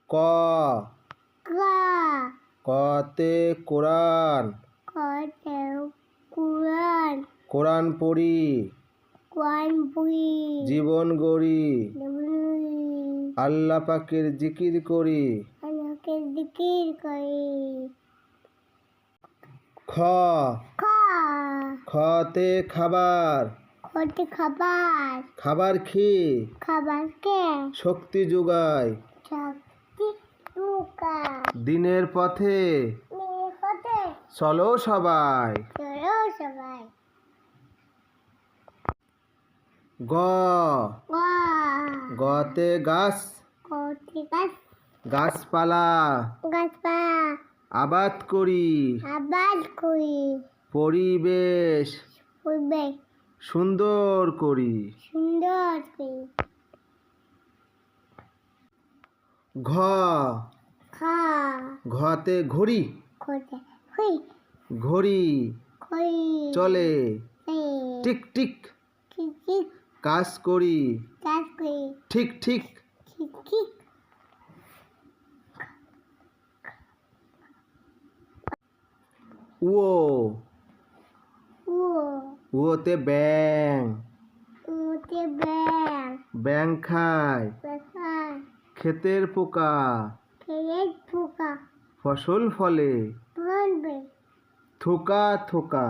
ক কতে কোরআন কোরআন পড়ি জীবন গড়ি আল্লাহ পাকের জিকির করি খ খতে খাবার খাবার খেয়ে শক্তি যোগায় দিনের পথে চলো সবাই গ গতে গাছ গাছপালা আবাদ করি পরিবেশ সুন্দর করি ঘ ঘতে ঘড়ি ঘড়ি চলে টিক টিক কাজ করি ঠিক ঠিক ও ওতে ব্যাং ব্যাং খায় ক্ষেতের পোকা ফসল ফলে থোকা থোকা